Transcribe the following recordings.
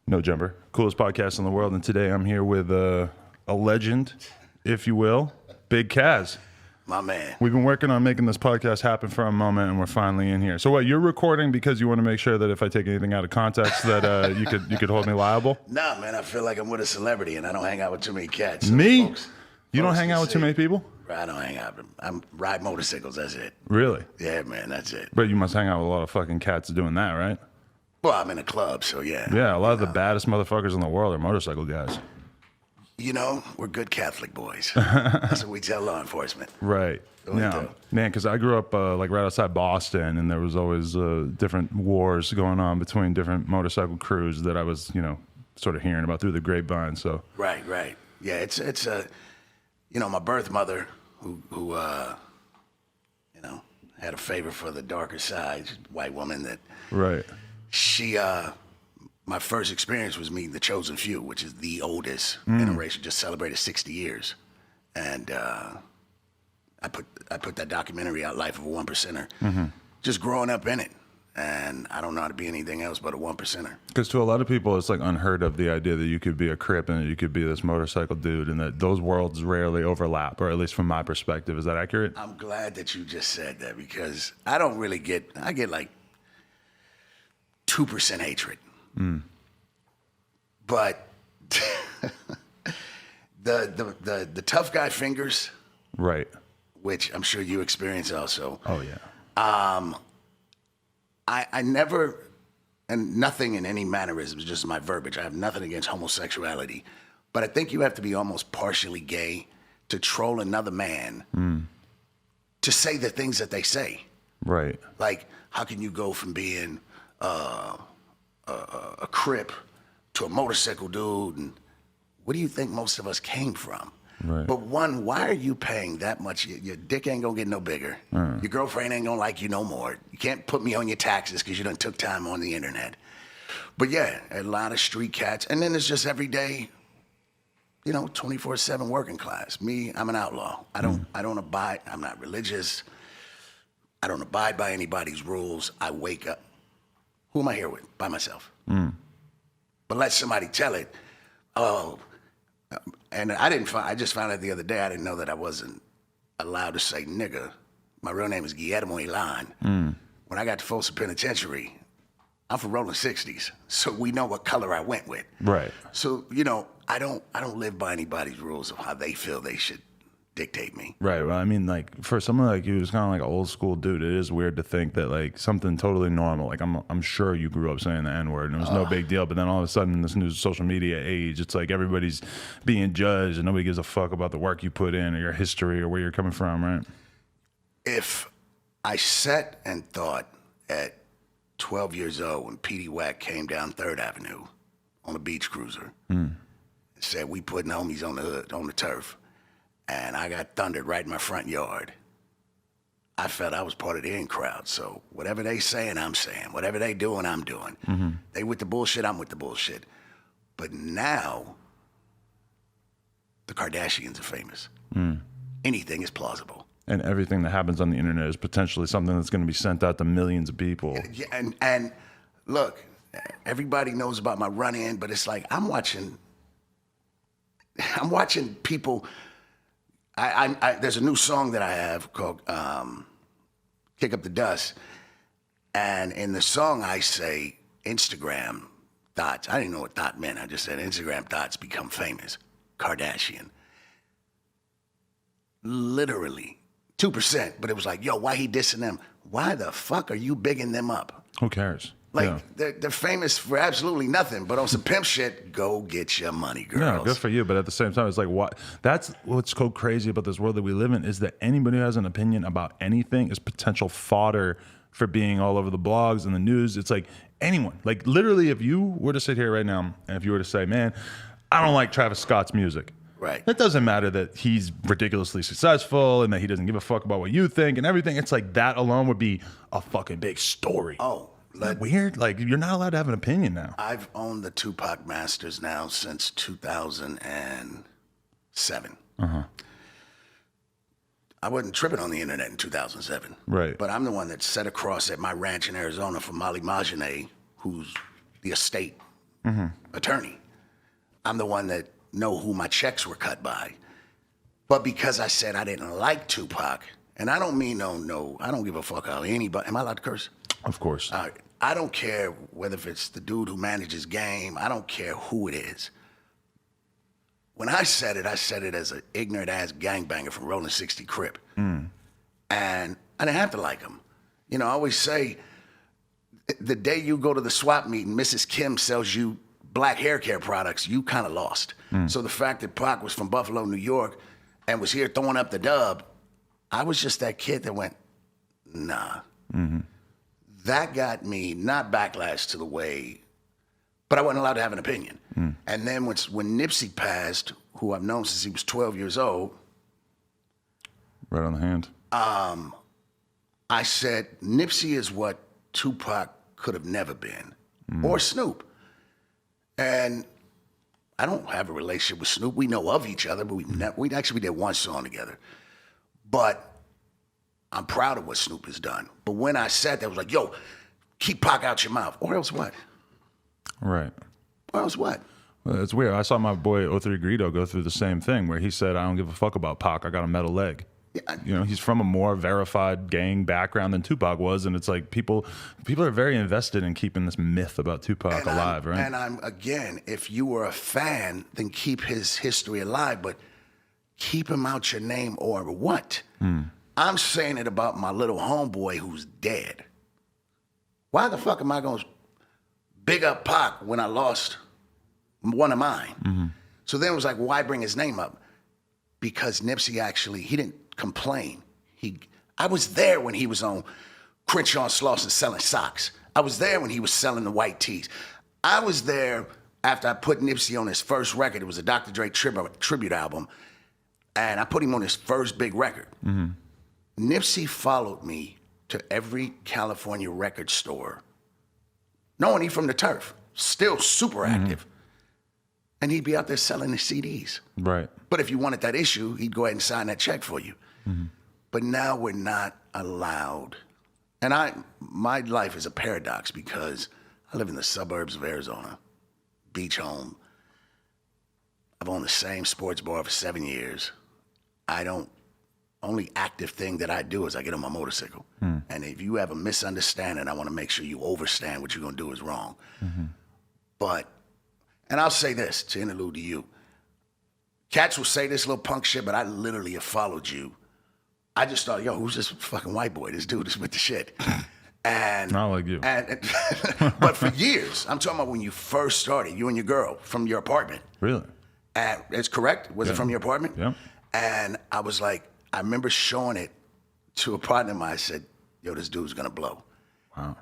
No Jumper, coolest podcast in the world, and today I'm here with a legend, if you will, Big Kaz. My man. We've been working on making this podcast happen for a moment, and we're finally in here. So what, you're recording because you want to make sure that if I take anything out of context that you could hold me liable? Nah, man, I feel like I'm with a celebrity, and I don't hang out with too many cats. So Me? folks You don't hang out with too many people? I don't hang out with them. I'm ride motorcycles, that's it. Really? Yeah, man, that's it. But you must hang out with a lot of fucking cats doing that, right? Well, I'm in a club, so yeah. Yeah, a lot of the baddest motherfuckers in the world are motorcycle guys. You know, we're good Catholic boys. That's what we tell law enforcement. Right. Yeah, man, because I grew up like right outside Boston, and there was always different wars going on between different motorcycle crews that I was, sort of hearing about through the grapevine. So Right. Yeah, it's my birth mother who had a favor for the darker side, white woman that. Right. She, my first experience was meeting the Chosen Few, which is the oldest generation, just celebrated 60 years. And I put that documentary out, Life of a One Percenter, just growing up in it. And I don't know how to be anything else but a one percenter. Because to a lot of people, it's like unheard of, the idea that you could be a Crip and that you could be this motorcycle dude, and that those worlds rarely overlap, or at least from my perspective. Is that accurate? I'm glad that you just said that, because I don't really I get like 2% hatred. But the tough guy fingers, Right. which I'm sure you experience also. Oh, yeah. I never, and nothing in any mannerisms, just my verbiage. I have nothing against homosexuality, but I think you have to be almost partially gay to troll another man to say the things that they say. Right. Like, how can you go from being a Crip to a motorcycle dude? And where do you think most of us came from? Right. But one, why are you paying that much? Your dick ain't gonna get no bigger. Your girlfriend ain't gonna like you no more. You can't put me on your taxes because you done took time on the internet. But yeah, a lot of street cats. And then it's just everyday, 24/7 working class. Me, I'm an outlaw. I don't abide, I'm not religious. I don't abide by anybody's rules. I wake up. Who am I here with? By myself. But let somebody tell it, and I just found out the other day, I didn't know that I wasn't allowed to say nigga. My real name is Guillermo Elan. When I got to Folsom Penitentiary, I'm from Rolling 60s, so we know what color I went with. Right. So, I don't live by anybody's rules of how they feel they should dictate me. Right. Well, I mean, like, for someone like you who's kind of like an old school dude, it is weird to think that like something totally normal. Like, I'm sure you grew up saying the N-word and it was no big deal, but then all of a sudden in this new social media age, it's like everybody's being judged and nobody gives a fuck about the work you put in or your history or where you're coming from, right? If I sat and thought at 12 years old when Petey Wack came down 3rd Avenue on a beach cruiser and said, we putting homies on the hood, on the turf, and I got thundered right in my front yard, I felt I was part of the in crowd. So whatever they saying, I'm saying. Whatever they doing, I'm doing. They with the bullshit, I'm with the bullshit. But now, the Kardashians are famous. Anything is plausible. And everything that happens on the internet is potentially something that's going to be sent out to millions of people. Yeah, and look, everybody knows about my run-in, but it's like I'm watching people. There's a new song that I have called Kick Up the Dust. And in the song, I say Instagram thoughts. I didn't know what thought meant. I just said Instagram thoughts become famous. Kardashian. Literally 2%. But it was like, yo, why he dissing them? Why the fuck are you bigging them up? Who cares? Like, they're famous for absolutely nothing, but on some pimp shit, go get your money, girls. Yeah, good for you. But at the same time, it's like, what? That's what's so crazy about this world that we live in, is that anybody who has an opinion about anything is potential fodder for being all over the blogs and the news. It's like anyone. Like, literally, if you were to sit here right now and if you were to say, man, I don't like Travis Scott's music. Right. It doesn't matter that he's ridiculously successful and that he doesn't give a fuck about what you think and everything. It's like that alone would be a fucking big story. Oh. Weird. Like, you're not allowed to have an opinion now. I've owned the Tupac masters now since 2007. I wasn't tripping on the internet in 2007. Right. But I'm the one that sat across at my ranch in Arizona for Molly Majane, who's the estate attorney. I'm the one that know who my checks were cut by. But because I said I didn't like Tupac, and I don't mean no, I don't give a fuck how anybody, am I allowed to curse? Of course. I don't care whether if it's the dude who manages game. I don't care who it is. When I said it as an ignorant ass gangbanger from Rolling 60 Crip. And I didn't have to like him. You know, I always say, the day you go to the swap meet and Mrs. Kim sells you black hair care products, you kind of lost. So the fact that Pac was from Buffalo, New York, and was here throwing up the dub, I was just that kid that went, nah. That got me not backlash to the way, but I wasn't allowed to have an opinion. And then when Nipsey passed, who I've known since he was 12 years old. Right on the hand. I said, Nipsey is what Tupac could have never been, or Snoop. And I don't have a relationship with Snoop. We know of each other, but we did one song together. But I'm proud of what Snoop has done. But when I said that, I was like, yo, keep Pac out your mouth. Or else what? Right. Or else what? Well, it's weird. I saw my boy O3 Greedo go through the same thing where he said, I don't give a fuck about Pac. I got a metal leg. You know, he's from a more verified gang background than Tupac was, and it's like people are very invested in keeping this myth about Tupac alive, right? And again, if you were a fan, then keep his history alive, but keep him out your name or what? I'm saying it about my little homeboy who's dead. Why the fuck am I going to big up Pac when I lost one of mine? So then it was like, why bring his name up? Because Nipsey actually, he didn't complain. I was there when he was on Crenshaw and Slauson selling socks. I was there when he was selling the white tees. I was there after I put Nipsey on his first record. It was a Dr. Dre tribute album, and I put him on his first big record. Nipsey followed me to every California record store, knowing he from the turf, still super active. And he'd be out there selling the CDs. Right. But if you wanted that issue, he'd go ahead and sign that check for you. But now we're not allowed. And my life is a paradox because I live in the suburbs of Arizona, beach home. I've owned the same sports bar for 7 years. Only active thing that I do is I get on my motorcycle. And if you have a misunderstanding, I want to make sure you understand what you're going to do is wrong. But, and I'll say this to interlude to you. Cats will say this little punk shit, but I literally have followed you. I just thought, yo, who's this fucking white boy? This dude is with the shit. And not like you. But for years, I'm talking about when you first started, you and your girl from your apartment. Really? And it's correct? Was it from your apartment? Yeah. And I was like, I remember showing it to a partner of mine. I said, yo, this dude's gonna blow. Wow.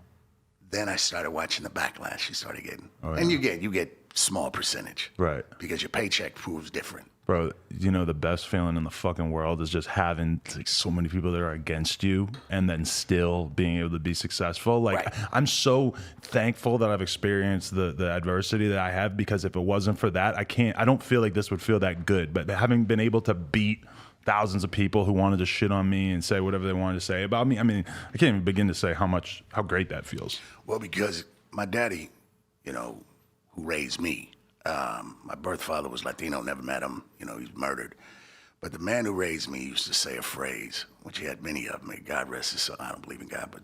Then I started watching the backlash you started getting. Oh, yeah. And you get small percentage. Right. Because your paycheck proves different. Bro, you know the best feeling in the fucking world is just having like so many people that are against you and then still being able to be successful. Like I'm so thankful that I've experienced the adversity that I have, because if it wasn't for that, I don't feel like this would feel that good. But having been able to beat thousands of people who wanted to shit on me and say whatever they wanted to say about me, I mean, I can't even begin to say how great that feels. Well, because my daddy, you know, who raised me, my birth father was Latino, never met him, you know, he's murdered. But the man who raised me used to say a phrase, which he had many of them. May God rest his soul. I don't believe in God, but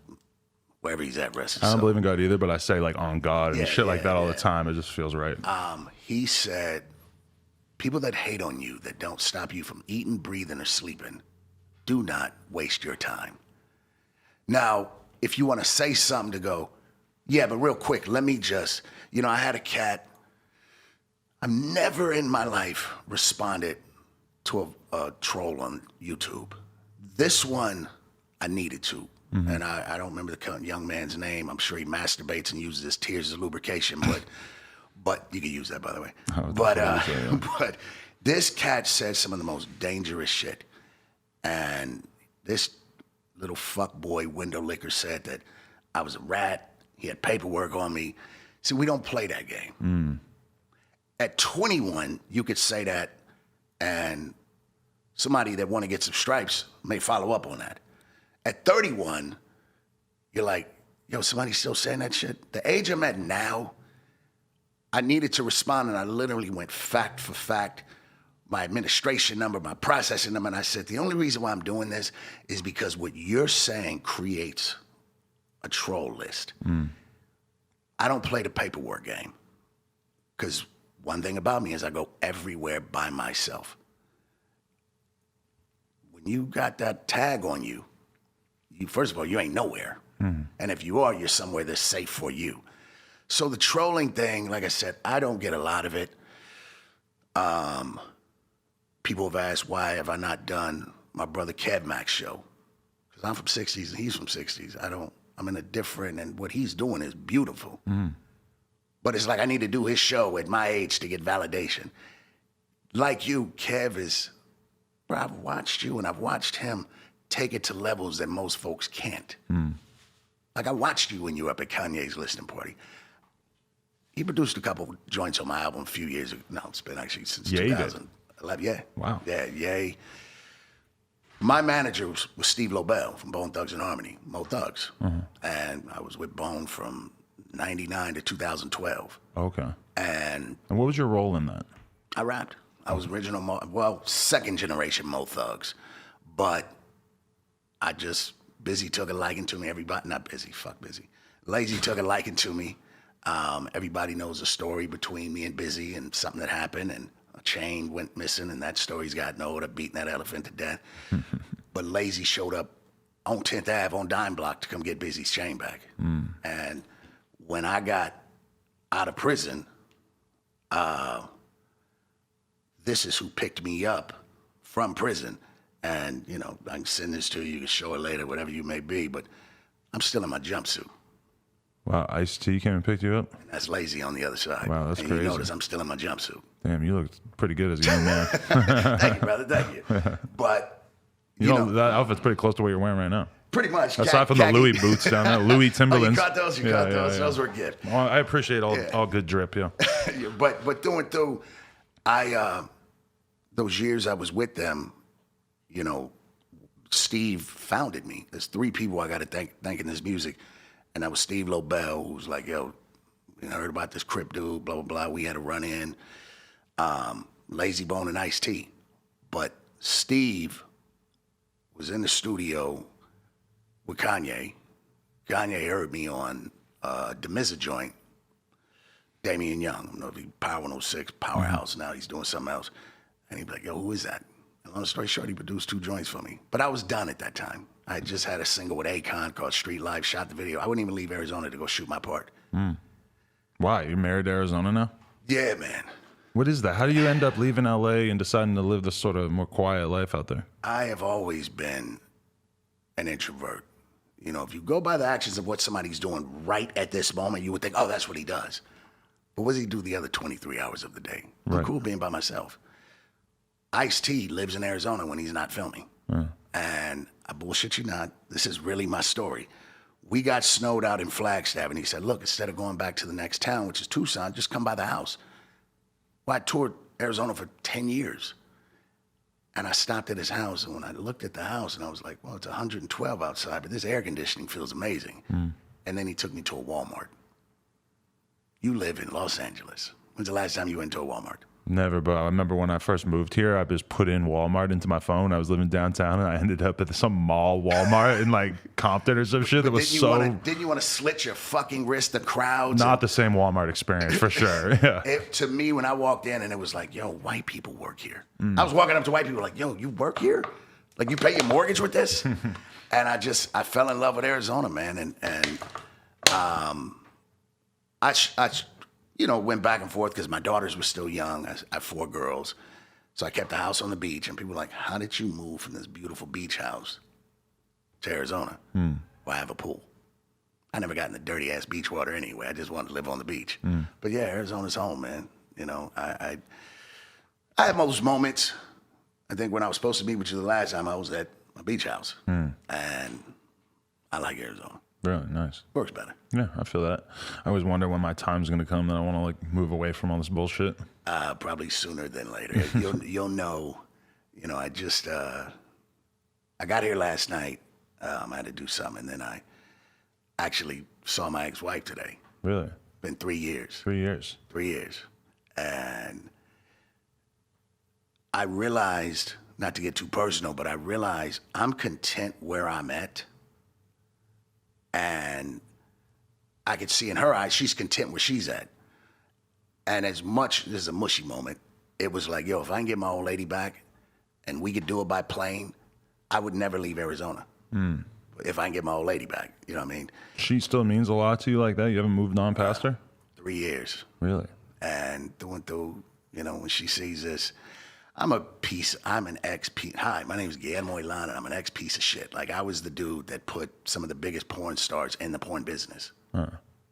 wherever he's at, rest his soul. I don't believe in God either, but I say like on God and shit like that all the time. It just feels right. He said, people that hate on you, that don't stop you from eating, breathing, or sleeping, do not waste your time. Now, if you want to say something to go, yeah, but real quick, let me just, you know, I had a cat. I've never in my life responded to a troll on YouTube. This one, I needed to. And I don't remember the young man's name. I'm sure he masturbates and uses his tears as lubrication, but you can use that, by the way. But this cat said some of the most dangerous shit. And this little fuckboy window licker said that I was a rat. He had paperwork on me. See, we don't play that game. At 21, you could say that, and somebody that want to get some stripes may follow up on that. At 31, you're like, yo, somebody's still saying that shit? The age I'm at now, I needed to respond, and I literally went fact for fact, my administration number, my processing number, and I said, the only reason why I'm doing this is because what you're saying creates a troll list. I don't play the paperwork game, because one thing about me is I go everywhere by myself. When you got that tag on you, first of all, you ain't nowhere. And if you are, you're somewhere that's safe for you. So the trolling thing, like I said, I don't get a lot of it. People have asked, why have I not done my brother Kev Max show? Because I'm from 60s and he's from 60s. I'm in a different, and what he's doing is beautiful. But it's like I need to do his show at my age to get validation. Like you, Kev is, bro, I've watched you and I've watched him take it to levels that most folks can't. Like I watched you when you were up at Kanye's listening party. He produced a couple joints on my album a few years ago. No, it's been actually since 2011. Yeah. Wow. Yeah, yay. My manager was Steve Lobel from Bone Thugs and Harmony, Mo Thugs. And I was with Bone from 99 to 2012. Okay. And what was your role in that? I rapped. I was original, second generation Mo Thugs. But I just, Busy took a liking to me. Everybody, not Busy, fuck Busy. Lazy took a liking to me. Everybody knows a story between me and Busy and something that happened, and a chain went missing, and that story's gotten old. I've beaten that elephant to death. But Lazy showed up on 10th Ave on Dime Block to come get Busy's chain back. And when I got out of prison, this is who picked me up from prison. And, you know, I can send this to you, you can show it later, whatever you may be, but I'm still in my jumpsuit. Wow, Ice-T came and picked you up? And that's Lazy on the other side. Wow, that's and crazy. You notice I'm still in my jumpsuit. Damn, you look pretty good as a young man. Thank you, brother, thank you. But, you know, that outfit's pretty close to what you're wearing right now. Pretty much. Aside from the Louis boots down there, Louis Timberlands. Oh, you got those? You got those? Those were good. Well, I appreciate all good drip, yeah. But through, those years I was with them, you know, Steve founded me. There's three people I got to thank in this music. And that was Steve Lobel, who was like, yo, you heard about this Crip dude, blah, blah, blah. We had a run in. Lazy Bone and Ice-T. But Steve was in the studio with Kanye. Kanye heard me on DeMizza joint, Damian Young. I don't know if he Power 106, Powerhouse. Now he's doing something else. And he'd be like, yo, who is that? And long story short, he produced 2 joints for me. But I was done at that time. I just had a single with Akon called Street Life, shot the video. I wouldn't even leave Arizona to go shoot my part. Why? You're married to Arizona now? Yeah, man. What is that? How do you end up leaving LA and deciding to live this sort of more quiet life out there? I have always been an introvert. You know, if you go by the actions of what somebody's doing right at this moment, you would think, oh, that's what he does. But what does he do the other 23 hours of the day? I'm cool being by myself. Ice-T lives in Arizona when he's not filming. And I bullshit you not, this is really my story. We got snowed out in Flagstaff, and he said, look, instead of going back to the next town, which is Tucson, just come by the house. Well, I toured Arizona for 10 years. And I stopped at his house, and when I looked at the house, and I was like, well, it's 112 outside, but this air conditioning feels amazing. And then he took me to a Walmart. You live in Los Angeles. When's the last time you went to a Walmart? Never, but I remember when I first moved here, I just put in Walmart into my phone. I was living downtown, and I ended up at some mall Walmart in like Compton or some shit that was Didn't you want to slit your fucking wrist, the crowds? Not the same Walmart experience, for sure. Yeah. To me, when I walked in, and it was like, yo, white people work here. I was walking up to white people like, yo, you work here? Like, you pay your mortgage with this? And I fell in love with Arizona, man. And I you know, went back and forth because my daughters were still young. I have 4 girls. So I kept the house on the beach. And people were like, how did you move from this beautiful beach house to Arizona? Well, I have a pool. I never got in the dirty-ass beach water anyway. I just wanted to live on the beach. But yeah, Arizona's home, man. You know, I have those moments. I think when I was supposed to meet with you the last time, I was at my beach house. And I like Arizona. Really nice. Works better. Yeah, I feel that. I always wonder when my time's going to come that I want to like move away from all this bullshit. Probably sooner than later. You'll know. You know, I got here last night. I had to do something, and then I actually saw my ex-wife today. Really? Been 3 years. 3 years. 3 years. And I realized, not to get too personal, but I realized I'm content where I'm at. And I could see in her eyes, she's content where she's at. And as much, this is a mushy moment, it was like, yo, if I can get my old lady back and we could do it by plane, I would never leave Arizona. If I can get my old lady back, you know what I mean? She still means a lot to you like that? You haven't moved on past her? 3 years. Really? And through, you know, when she sees this, I'm an ex-piece. Hi, my name is Guillermo Ilana. I'm an ex-piece of shit. Like, I was the dude that put some of the biggest porn stars in the porn business.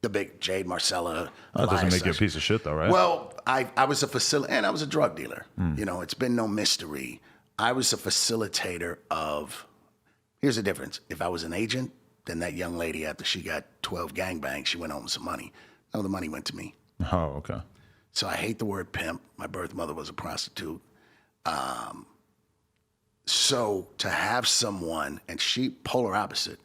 The big Jade Marcella. That doesn't make you a piece of shit, though, right? Well, I was a facilitator, and I was a drug dealer. You know, it's been no mystery. I was a facilitator of, here's the difference. If I was an agent, then that young lady, after she got 12 gangbangs, she went home with some money. No, the money went to me. Oh, okay. So I hate the word pimp. My birth mother was a prostitute. So to have someone, and she polar opposite,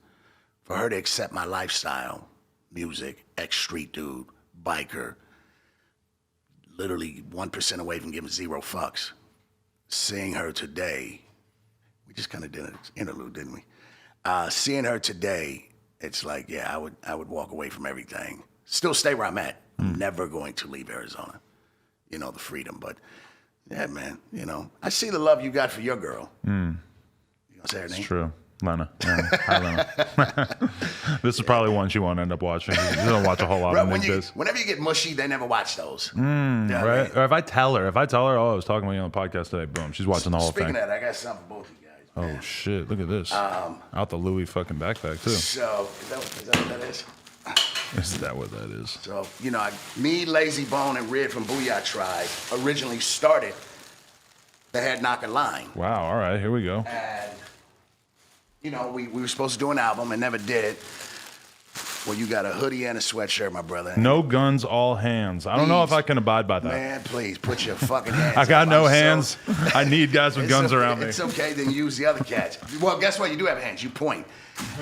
for her to accept my lifestyle, music, ex-street dude, biker, literally 1% away from giving 0 fucks. Seeing her today, we just kind of did an interlude, didn't we? Seeing her today, it's like, yeah, I would walk away from everything. Still stay where I'm at. I'm never going to leave Arizona. You know, the freedom. But yeah, man, you know, I see the love you got for your girl. You gonna say her name? It's true. Lena. Yeah. Hi, Lena. This is probably one she won't end up watching. You don't watch a whole lot of niggas. Whenever you get mushy, they never watch those. Right? I mean? Or if I tell her, oh, I was talking about you on the podcast today, boom, she's watching the whole thing. Speaking of that, I got something for both of you guys. Man. Oh, shit. Look at this. Out the Louis fucking backpack, too. So, is that what that is? Is that what that is? So, you know, me, Lazy Bone, and Rid from Booyah Tribe originally started the Head Knocker line. Wow, all right, here we go. And, you know, we were supposed to do an album and never did it. Well, you got a hoodie and a sweatshirt, my brother. No guns, all hands. I don't know if I can abide by that. Man, please, put your fucking hands I got up. no I'm hands. I need guys with guns okay, around me. It's okay, then use the other cats. Well, guess what? You do have hands. You point.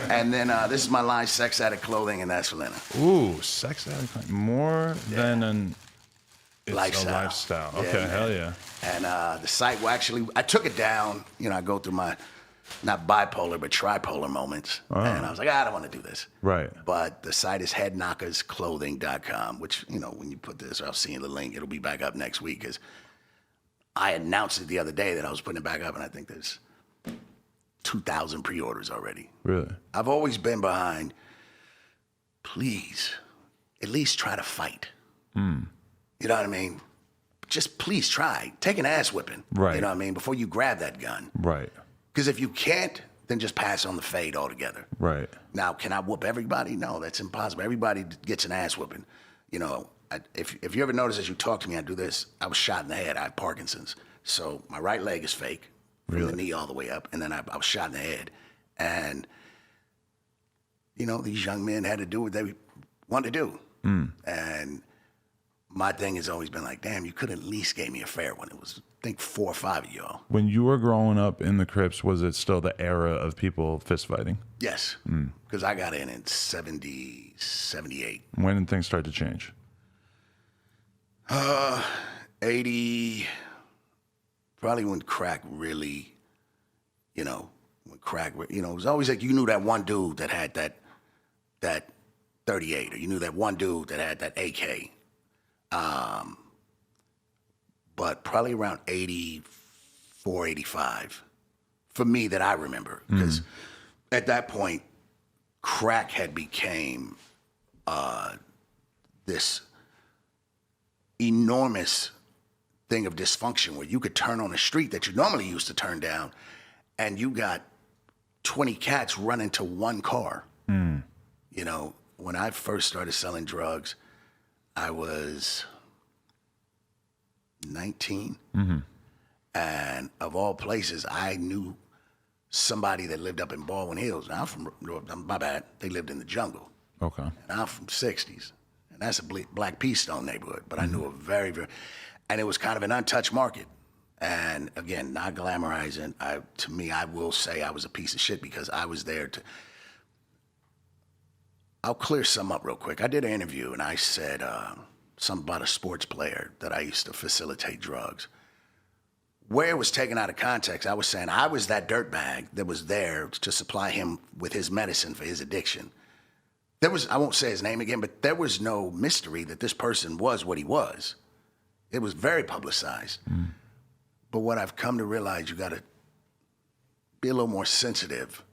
And then this is my line, Sex Addict Clothing, and that's for Lena. Ooh, sex addict. More than an... It's lifestyle. a lifestyle. Yeah, Okay, man. hell yeah. And the site, well, actually, I took it down. You know, I go through my, not bipolar, but tripolar moments. And I was like, I don't want to do this. Right. But the site is headknockersclothing.com, which, you know, when you put this, I'll see the link. It'll be back up next week. Because I announced it the other day that I was putting it back up, and I think there's 2,000 pre-orders already. Really? I've always been behind, please, at least try to fight. You know what I mean? Just please try. Take an ass whipping. Right. You know what I mean? Before you grab that gun. Right. Because if you can't, then just pass on the fade altogether. Right. Now, can I whoop everybody? No, that's impossible. Everybody gets an ass whipping. You know, if you ever notice as you talk to me, I do this. I was shot in the head. I have Parkinson's. So my right leg is fake. From the knee all the way up, and then I was shot in the head. And, you know, these young men had to do what they wanted to do. And my thing has always been like, damn, you could at least gave me a fair one. It was, I think, 4 or 5 of y'all. When you were growing up in the Crips, was it still the era of people fist fighting? Yes, because I got in 70, 78. When did things start to change? 80... Probably when crack really, you know, it was always like you knew that one dude that had that 38, or you knew that one dude that had that AK. But probably around 84, 85, for me that I remember, because at that point, crack had became this enormous thing of dysfunction where you could turn on a street that you normally used to turn down, and you got 20 cats running to one car. You know, when I first started selling drugs, I was 19. And of all places, I knew somebody that lived up in Baldwin Hills. Now, I'm from, my bad, they lived in the jungle. Okay. And I'm from 60s. And that's a Black Peastone neighborhood. But I knew a very, very, and it was kind of an untouched market. And again, not glamorizing. To me, I will say I was a piece of shit because I was there to, I'll clear some up real quick. I did an interview and I said something about a sports player that I used to facilitate drugs. Where it was taken out of context, I was saying I was that dirtbag that was there to supply him with his medicine for his addiction. I won't say his name again, but there was no mystery that this person was what he was. It was very publicized. But what I've come to realize, you got to be a little more sensitive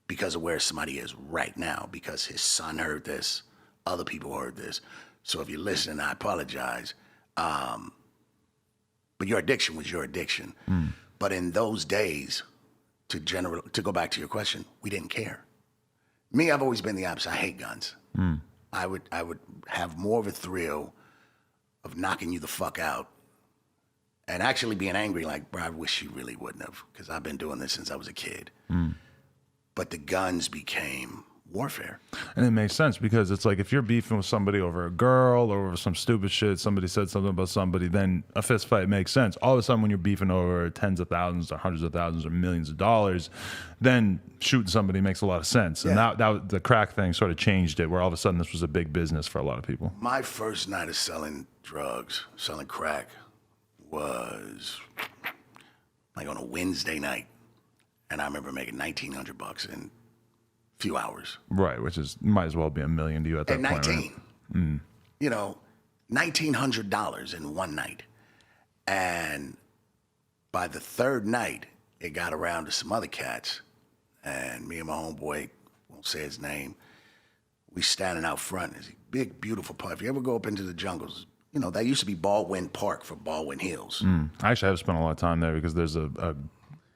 because of where somebody is right now, because his son heard this, other people heard this. So if you're listening, I apologize. But your addiction was your addiction. But in those days, to go back to your question, we didn't care. Me, I've always been the opposite. I hate guns. I would have more of a thrill of knocking you the fuck out and actually being angry like, bro, I wish you really wouldn't have, because I've been doing this since I was a kid. But the guns became warfare. And it makes sense because it's like if you're beefing with somebody over a girl or over some stupid shit, somebody said something about somebody, then a fist fight makes sense. All of a sudden when you're beefing over tens of thousands or hundreds of thousands or millions of dollars, then shooting somebody makes a lot of sense. And that the crack thing sort of changed it, where all of a sudden this was a big business for a lot of people. My first night of selling drugs, selling crack, was like on a Wednesday night. And I remember making $1,900 in few hours. Right, which is might as well be $1 million to you at that point. 19. Right? You know, $1,900 in one night. And by the third night, it got around to some other cats. And me and my homeboy, won't say his name, we standing out front. It's a big, beautiful park. If you ever go up into the jungles, you know, that used to be Baldwin Park for Baldwin Hills. I actually have spent a lot of time there because there's a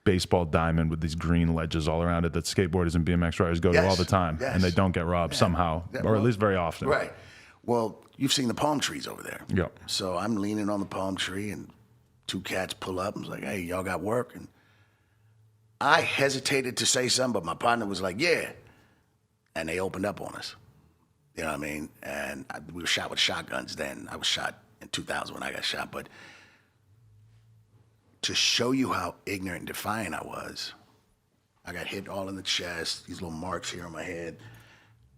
baseball diamond with these green ledges all around it that skateboarders and BMX riders go to all the time, and they don't get robbed somehow, or at least very often. Right. Well, you've seen the palm trees over there. Yeah. So I'm leaning on the palm tree, and two cats pull up and was like, "Hey, y'all got work?" And I hesitated to say something, but my partner was like, "Yeah," and they opened up on us. You know what I mean? And we were shot with shotguns then. I was shot in 2000 when I got shot, but to show you how ignorant and defiant I was, I got hit all in the chest, these little marks here on my head.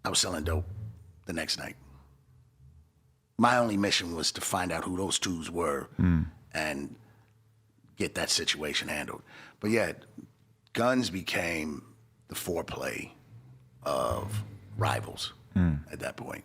I was selling dope the next night. My only mission was to find out who those twos were and get that situation handled. But yeah, guns became the foreplay of rivals at that point.